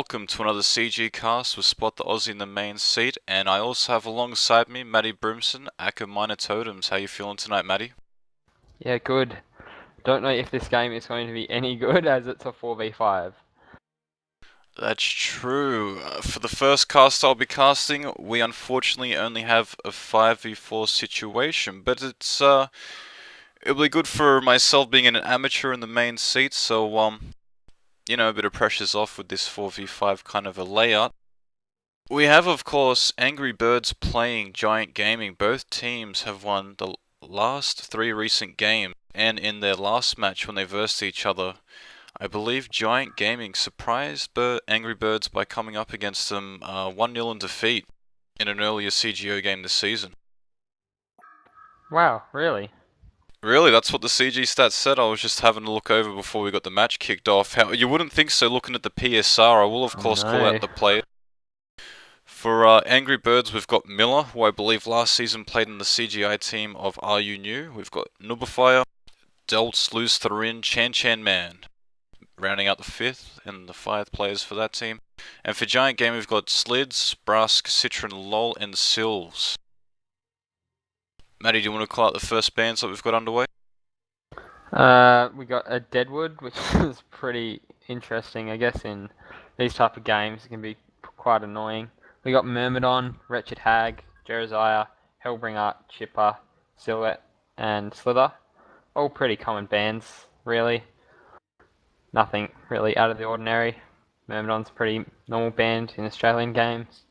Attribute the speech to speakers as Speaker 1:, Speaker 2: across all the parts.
Speaker 1: welcome to another CG cast with Spot the Aussie in the main seat, and I also have alongside me Matty Brimson, aka Minor Totems. How you feeling tonight, Matty?
Speaker 2: Yeah, good. Don't know if this game is going to be any good as it's a 4v5.
Speaker 1: That's true. For the first cast I'll be casting, we unfortunately only have a 5v4 situation, but it'll be good for myself being an amateur in the main seat, so a bit of pressure's off with this 4v5 kind of a layout. We have, of course, Angry Birds playing GiaNt Gaming. Both teams have won the last 3 recent games, and in their last match when they versed each other, I believe GiaNt Gaming surprised Angry Birds by coming up against them 1-0 in defeat in an earlier CGO game this season.
Speaker 2: Wow, really?
Speaker 1: Really, that's what the CG stats said. I was just having a look over before we got the match kicked off. You wouldn't think so looking at the PSR. I will, of course, call out the player. For Angry Birds, we've got Miller, who I believe last season played in the CGI team of Are You New? We've got Nuberfire, Delts, Luz Therin, Chan Man, rounding out the 5th and the 5th players for that team. And for GiaNt Game, we've got Slids, Brask, Citron, Lol, and Sills. Matty, do you want to call out the first bands that we've got underway?
Speaker 2: We got a Deadwood, which is pretty interesting. I guess in these type of games it can be quite annoying. We got Myrmidon, Wretched Hag, Jeremiah, Hellbringer, Chipper, Silhouette, and Slither. All pretty common bands, really. Nothing really out of the ordinary. Myrmidon's a pretty normal band in Australian games.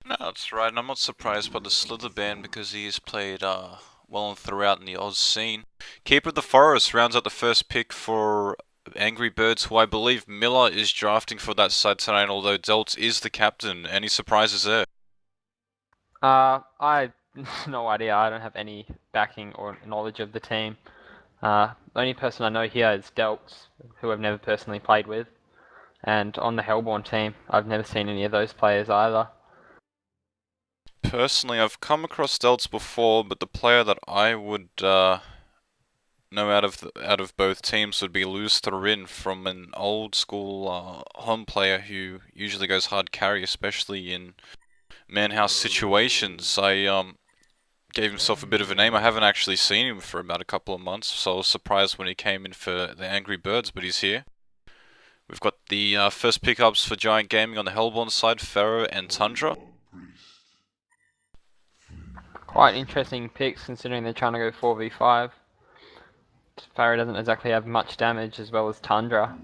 Speaker 1: No, that's right, and I'm not surprised by the Slither ban because he has played well and throughout in the Oz scene. Keeper of the Forest rounds out the first pick for Angry Birds, who I believe Miller is drafting for that side tonight, although Delts is the captain. Any surprises there?
Speaker 2: I no idea. I don't have any backing or knowledge of the team. The only person I know here is Delts, who I've never personally played with. And on the Hellborn team, I've never seen any of those players either.
Speaker 1: Personally, I've come across Delts before, but the player that I would know out of both teams would be Luz Therin, from an old school home player who usually goes hard carry, especially in manhouse situations. I gave himself a bit of a name. I haven't actually seen him for about a couple of months, so I was surprised when he came in for the Angry Birds, but he's here. We've got the first pickups for GiaNt Gaming on the Hellborn side, Pharaoh and Tundra.
Speaker 2: Quite interesting picks considering they're trying to go 4v5. Pharaoh doesn't exactly have much damage, as well as Tundra.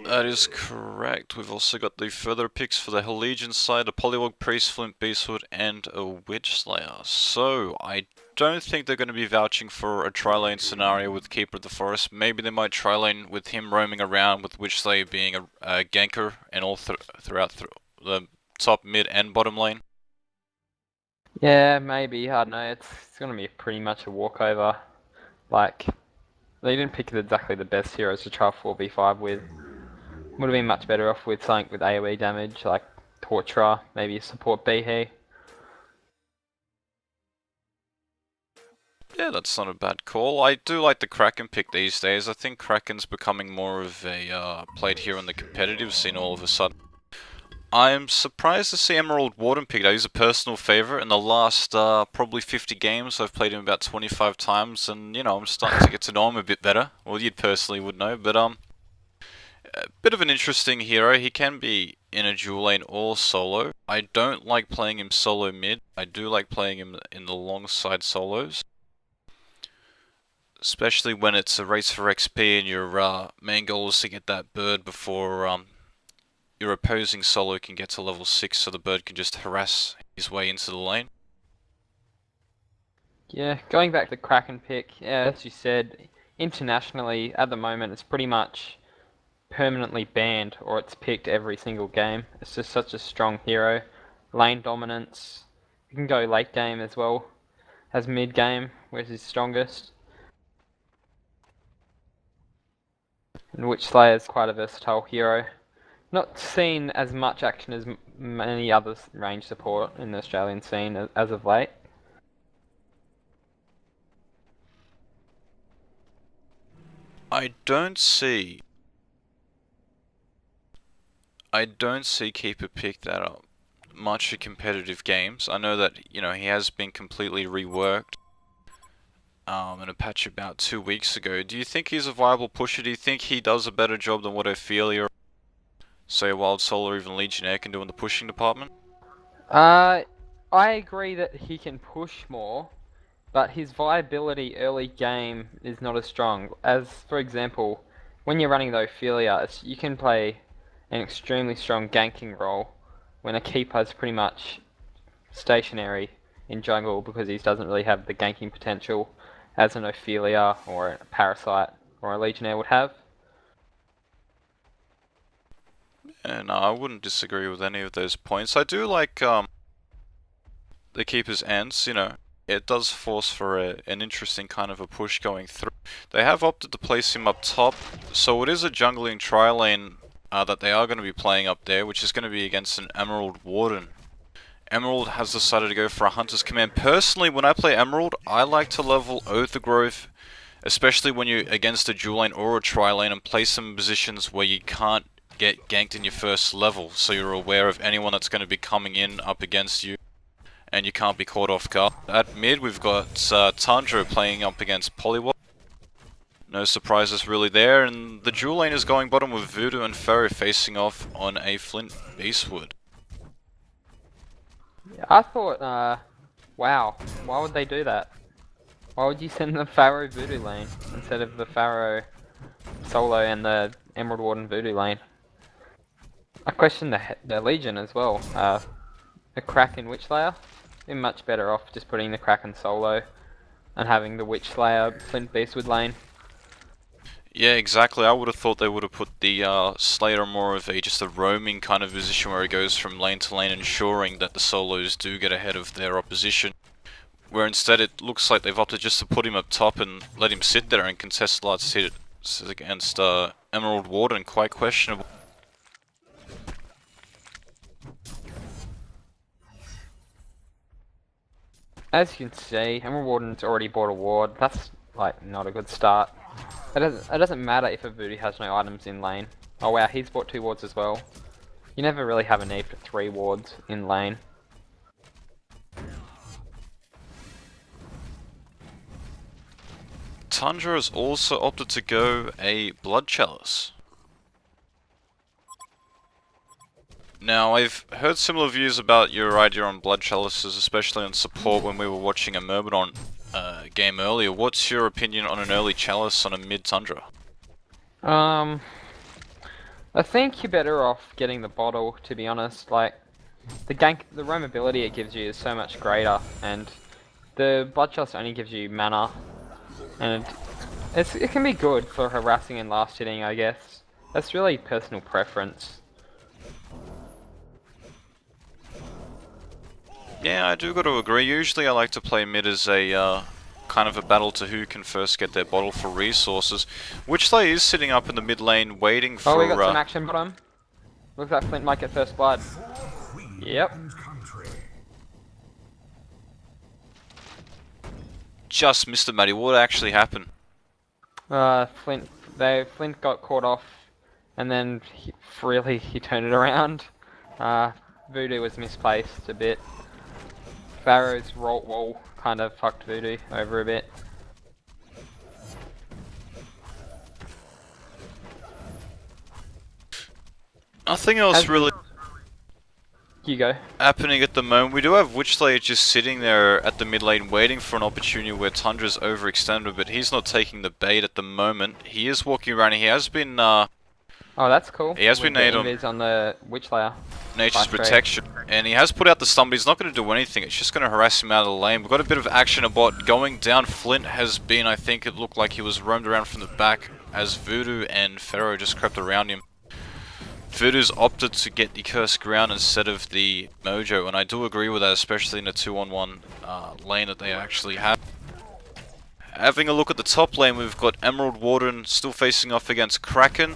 Speaker 1: That is correct. We've also got the further picks for the Hell Legion side, a Polywog Priest, Flint Beastwood, and a Witch Slayer. So, I don't think they're going to be vouching for a tri-lane scenario with Keeper of the Forest. Maybe they might tri-lane with him roaming around, with Witch Slayer being a ganker, and all throughout the top, mid, and bottom lane.
Speaker 2: Yeah, maybe. I don't know. It's going to be pretty much a walkover. Like, they didn't pick exactly the best heroes to try 4v5 with. Would have been much better off with something with AoE damage, like Torturer, maybe support Behe.
Speaker 1: Yeah, that's not a bad call. I do like the Kraken pick these days. I think Kraken's becoming more of a played here in the competitive scene all of a sudden. I'm surprised to see Emerald Warden picked out. He's a personal favourite. In the last probably 50 games, I've played him about 25 times, and I'm starting to get to know him a bit better. Well, you personally would know, but a bit of an interesting hero. He can be in a dual lane or solo. I don't like playing him solo mid. I do like playing him in the long side solos, especially when it's a race for XP and your main goal is to get that bird before your opposing solo can get to level 6, so the bird can just harass his way into the lane.
Speaker 2: Yeah, going back to the Kraken pick, yeah, as you said, internationally at the moment it's pretty much permanently banned, or it's picked every single game. It's just such a strong hero. Lane dominance. You can go late game as well as mid game, where's his strongest. And Witch Slayer is quite a versatile hero. Not seen as much action as many other range support in the Australian scene as of late.
Speaker 1: I don't see Keeper pick that up much in competitive games. I know that, you know, he has been completely reworked in a patch about 2 weeks ago. Do you think he's a viable pusher? Do you think he does a better job than what Ophelia, say Wild Soul or even Legionnaire can do in the pushing department?
Speaker 2: I agree that he can push more, but his viability early game is not as strong. As, for example, when you're running the Ophelia, you can play an extremely strong ganking role when a keeper is pretty much stationary in jungle because he doesn't really have the ganking potential as an Ophelia or a Parasite or a Legionnaire would have.
Speaker 1: And I wouldn't disagree with any of those points. I do like the Keeper's Ants, you know. It does force for an interesting kind of a push going through. They have opted to place him up top, so it is a jungling tri-lane that they are going to be playing up there, which is going to be against an Emerald Warden. Emerald has decided to go for a Hunter's Command. Personally, when I play Emerald, I like to level Oath of Growth, especially when you're against a dual lane or a tri-lane, and place them in positions where you can't get ganked in your first level, so you're aware of anyone that's going to be coming in up against you, and you can't be caught off guard. At mid, we've got Tundra playing up against Poliwag. No surprises really there, and the dual lane is going bottom with Voodoo and Pharaoh facing off on a Flint Beastwood.
Speaker 2: Yeah, I thought, wow, why would they do that? Why would you send the Pharaoh Voodoo lane instead of the Pharaoh solo and the Emerald Warden Voodoo lane? I question the Legion as well. The Kraken Witch Slayer, they're much better off just putting the Kraken solo and having the Witch Slayer Flint Beastwood lane.
Speaker 1: Yeah, exactly. I would have thought they would have put the Slayer more of just a roaming kind of position where he goes from lane to lane, ensuring that the solos do get ahead of their opposition. Where instead it looks like they've opted just to put him up top and let him sit there and contest last hit against Emerald Warden. Quite questionable.
Speaker 2: As you can see, Emerald Warden's already bought a ward. That's like not a good start. It doesn't matter if a Voodoo has no items in lane. Oh wow, he's bought 2 wards as well. You never really have a need for 3 wards in lane.
Speaker 1: Tundra has also opted to go a Blood Chalice. Now, I've heard similar views about your idea on Blood Chalices, especially on support when we were watching a Myrmidon game earlier. What's your opinion on an early Chalice on a mid-Tundra?
Speaker 2: I think you're better off getting the bottle, to be honest. Like, the roamability it gives you is so much greater, and the Blood Chalice only gives you mana, and it can be good for harassing and last hitting, I guess. That's really personal preference.
Speaker 1: Yeah, I do got to agree. Usually I like to play mid as a kind of a battle to who can first get their bottle for resources. Witchslayer is sitting up in the mid lane waiting for...
Speaker 2: Oh, we got some action bottom. Looks like Flint might get first blood. Yep.
Speaker 1: Just missed it, Matty. What actually happened?
Speaker 2: Flint got caught off, and then he turned it around. Voodoo was misplaced a bit. Pharaoh's wall kind of fucked Voodoo over a bit.
Speaker 1: Nothing else really
Speaker 2: You go.
Speaker 1: happening at the moment. We do have Witchslayer just sitting there at the mid lane waiting for an opportunity where Tundra's overextended, but he's not taking the bait at the moment. He is walking around. He has been
Speaker 2: oh, that's cool.
Speaker 1: He has been named
Speaker 2: on the Witchslayer.
Speaker 1: Nature's Protection, and he has put out the stun, but he's not going to do anything. It's just going to harass him out of the lane. We've got a bit of action about going down. Flint has been, I think it looked like he was roamed around from the back as Voodoo and Pharaoh just crept around him. Voodoo's opted to get the Cursed Ground instead of the Mojo, and I do agree with that, especially in a 2-on-1 lane that they actually have. Having a look at the top lane, we've got Emerald Warden still facing off against Kraken.